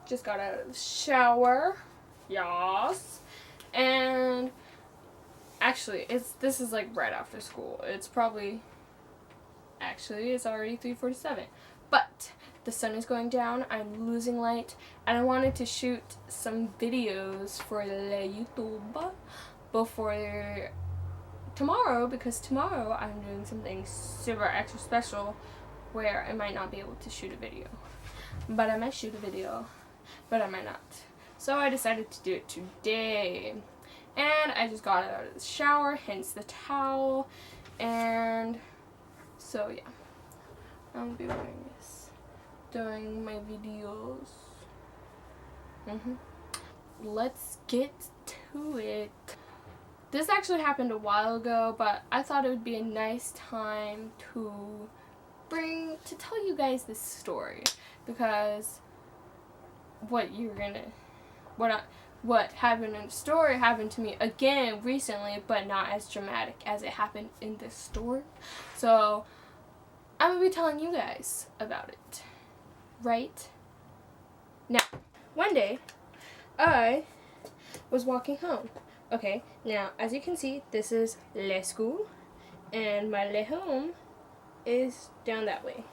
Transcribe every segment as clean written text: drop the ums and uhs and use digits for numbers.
just got out of the shower. Yas. And actually, this is like right after school. It's probably, actually, it's already 3:47. But the sun is going down, I'm losing light, and I wanted to shoot some videos for the YouTube before tomorrow, because tomorrow I'm doing something super extra special where I might not be able to shoot a video. But I might shoot a video, but I might not. So I decided to do it today. And I just got out of the shower, hence the towel. And so yeah, I'll be wearing this during my videos. Let's get to it. This actually happened a while ago, but I thought it would be a nice time to tell you guys this story, because what happened in the story happened to me again recently, but not as dramatic as it happened in this story. So I'm gonna be telling you guys about it right now. One day, I was walking home. Okay, now as you can see, this is le school, and my le home is down that way.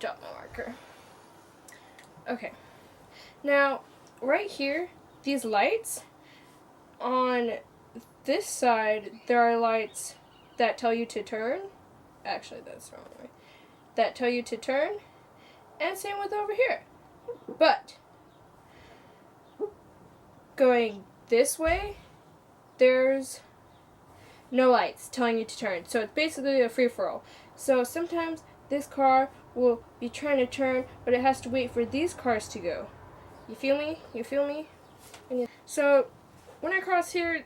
Drop my marker. Okay, now right here, these lights on this side, there are lights that tell you to turn. Actually, that's the wrong way. That tell you to turn, and same with over here. But going this way, there's no lights telling you to turn. So it's basically a free-for-all. So sometimes this car will be trying to turn, but it has to wait for these cars to go. You feel me? You feel me? So when I cross here,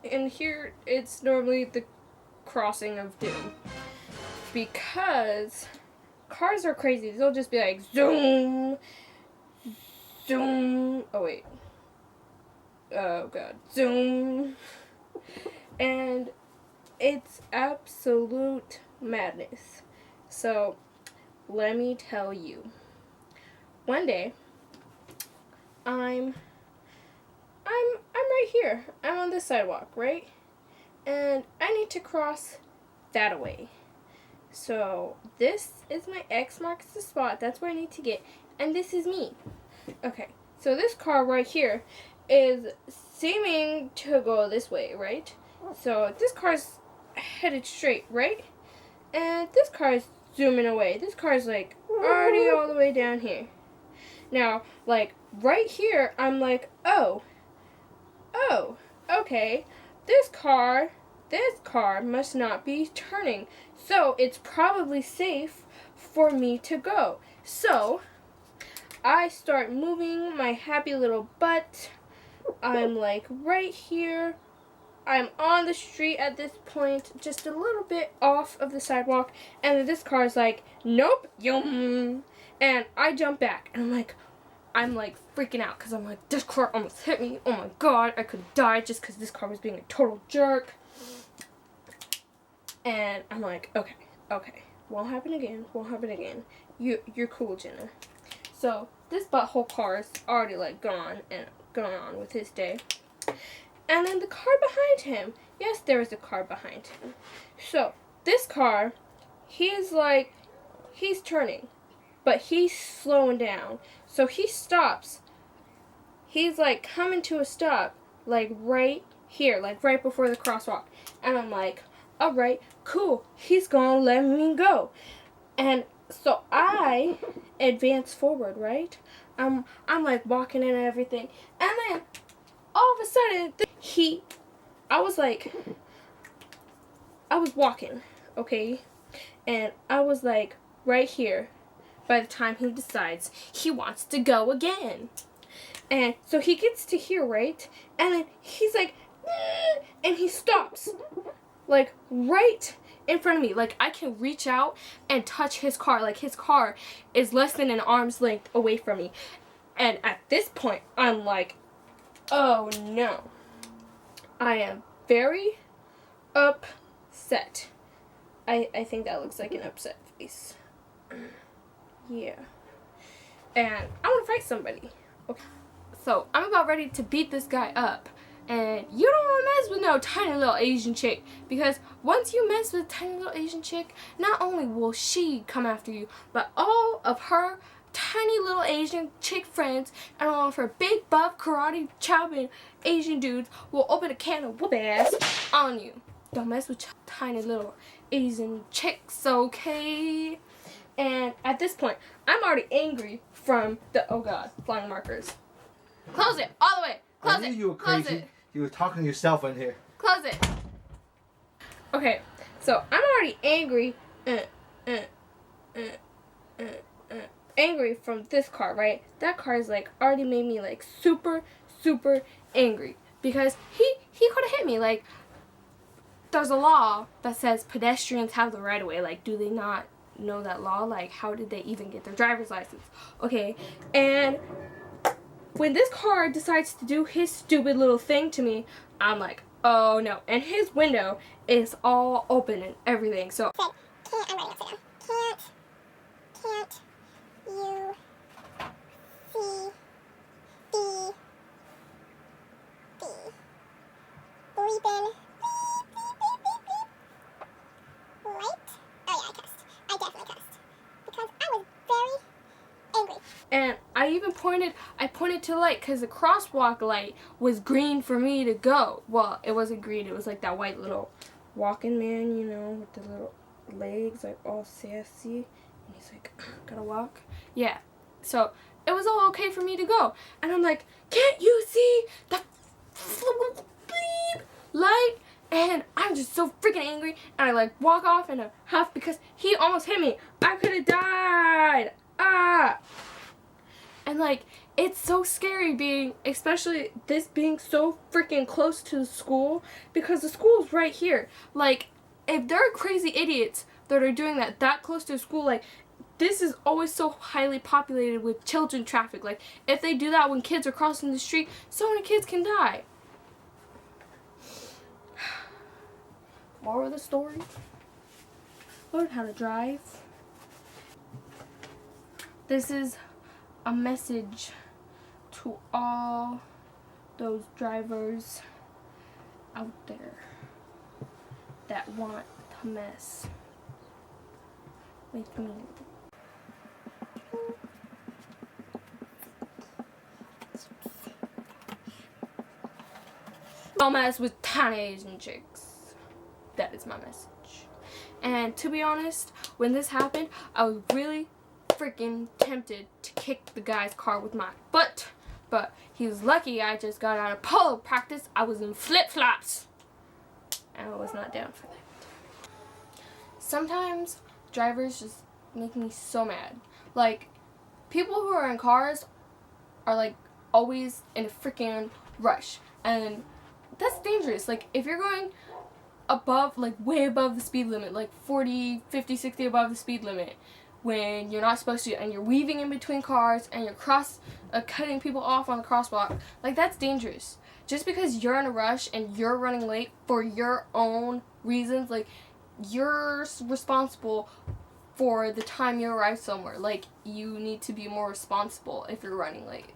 and here, it's normally the crossing of doom. Because cars are crazy. They'll just be like, zoom, zoom. Oh, wait. Oh, God. Zoom. And it's absolute madness. So let me tell you. One day, I'm right here. I'm on this sidewalk, right? And I need to cross that way. So this is my X marks the spot. That's where I need to get. And this is me. Okay. So this car right here is seeming to go this way, right? So this car's headed straight, right? And this car is zooming away. This car's like already all the way down here. Now, like right here, I'm like, oh, okay. This car must not be turning. So it's probably safe for me to go. So I start moving my happy little butt. I'm like right here. I'm on the street at this point, just a little bit off of the sidewalk, and then this car is like, nope, yum. And I jump back, and I'm like freaking out, because I'm like, this car almost hit me. Oh my God, I could have died just because this car was being a total jerk. And I'm like, okay, won't happen again. You're cool, Jenna. So this butthole car is already like gone on with his day. And then the car behind him. Yes, there is a car behind him. So this car, he's turning, but he's slowing down. So he stops. He's like coming to a stop, like right here, like right before the crosswalk. And I'm like, all right, cool. He's gonna let me go. And so I advance forward, right? I'm like walking in and everything. And then all of a sudden, I was walking, okay? And I was like right here by the time he decides he wants to go again. And so he gets to here, right? And then he's like, and he stops, like right in front of me. Like I can reach out and touch his car. Like his car is less than an arm's length away from me. And at this point, I'm like, oh no. I am very upset. I think that looks like an upset face. Yeah. and I want to fight somebody. Okay. So I'm about ready to beat this guy up. And you don't want to mess with no tiny little Asian chick, because once you mess with a tiny little Asian chick, not only will she come after you, but all of her tiny little Asian chick friends and all of her big buff karate chopping Asian dudes will open a can of whoop ass on you. Don't mess with tiny little Asian chicks, okay? And at this point, I'm already angry from the, oh god, flying markers. Close it all the way. Close it. You were crazy. You were talking to yourself in here. Close it. Okay, so I'm already angry. Angry from this car, right? That car is like already made me like super angry because he could have hit me. Like, there's a law that says pedestrians have the right of way. Like, do they not know that law? Like, how did they even get their driver's license? Okay, and when this car decides to do his stupid little thing to me, I'm like, oh no. And his window is all open and everything. So I'm writing upside down. Can't you see the bleeping light? Oh yeah, I cussed. I definitely cussed. Because I was very angry. and I pointed to the light because the crosswalk light was green for me to go. Well, it wasn't green. It was like that white little walking man, you know, with the little legs, like all sassy. And he's like, gotta walk. Yeah. So it was all okay for me to go. And I'm like, can't you see the bleep light? And I'm just so freaking angry. And I like walk off in a huff because he almost hit me. I could have died. Ah. And like, it's so scary being, especially this being so freaking close to the school, because the school's right here. Like, if there are crazy idiots that are doing that close to the school, like, this is always so highly populated with children traffic. Like, if they do that when kids are crossing the street, so many kids can die. Moral of the story: learn how to drive. This is a message to all those drivers out there that want to mess with me. Don't mess with tiny Asian chicks. That is my message. And to be honest, when this happened, I was really freaking tempted to kick the guy's car with my butt, but he was lucky I just got out of polo practice. I was in flip-flops, and I was not down for that. Sometimes drivers just make me so mad. Like, people who are in cars are like always in a freaking rush, and that's dangerous. Like, if you're going above, like way above the speed limit, like 40, 50, 60 above the speed limit, when you're not supposed to, and you're weaving in between cars, and you're cutting people off on the crosswalk, like, that's dangerous. Just because you're in a rush and you're running late for your own reasons, like, you're responsible for the time you arrive somewhere. Like, you need to be more responsible if you're running late,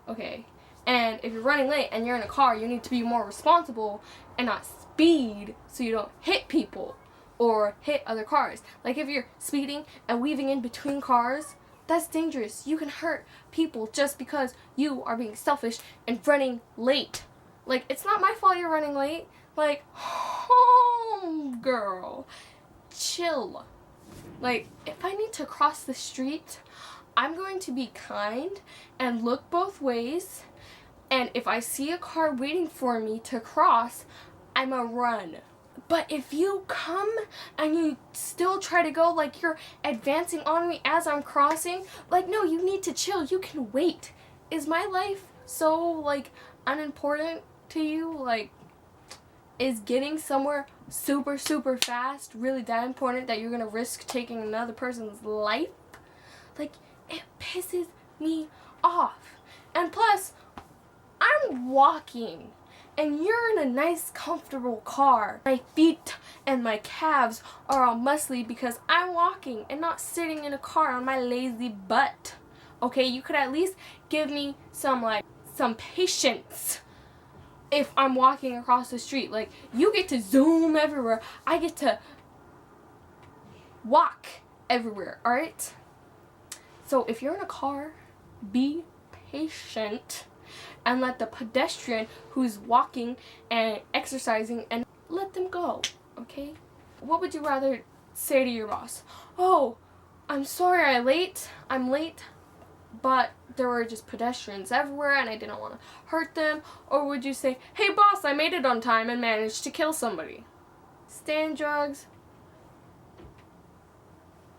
okay? And if you're running late and you're in a car, you need to be more responsible and not speed so you don't hit people or hit other cars. Like, if you're speeding and weaving in between cars, that's dangerous. You can hurt people just because you are being selfish and running late. Like, it's not my fault you're running late. Like, home girl, chill. Like, if I need to cross the street, I'm going to be kind and look both ways. And if I see a car waiting for me to cross, I'm a run. But if you come and you still try to go, like you're advancing on me as I'm crossing, like, no, you need to chill. You can wait. Is my life so, like, unimportant to you? Like, is getting somewhere super fast really that important that you're gonna risk taking another person's life? Like, it pisses me off. And plus, I'm walking, and you're in a nice, comfortable car. My feet and my calves are all muscly because I'm walking and not sitting in a car on my lazy butt. Okay, you could at least give me some patience if I'm walking across the street. Like, you get to zoom everywhere. I get to walk everywhere, alright? So if you're in a car, be patient and let the pedestrian who's walking and exercising, and let them go, okay? What would you rather say to your boss? Oh, I'm sorry I'm late, but there were just pedestrians everywhere and I didn't want to hurt them. Or would you say, hey boss, I made it on time and managed to kill somebody? Stay on drugs,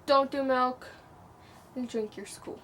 don't do milk, and drink your school.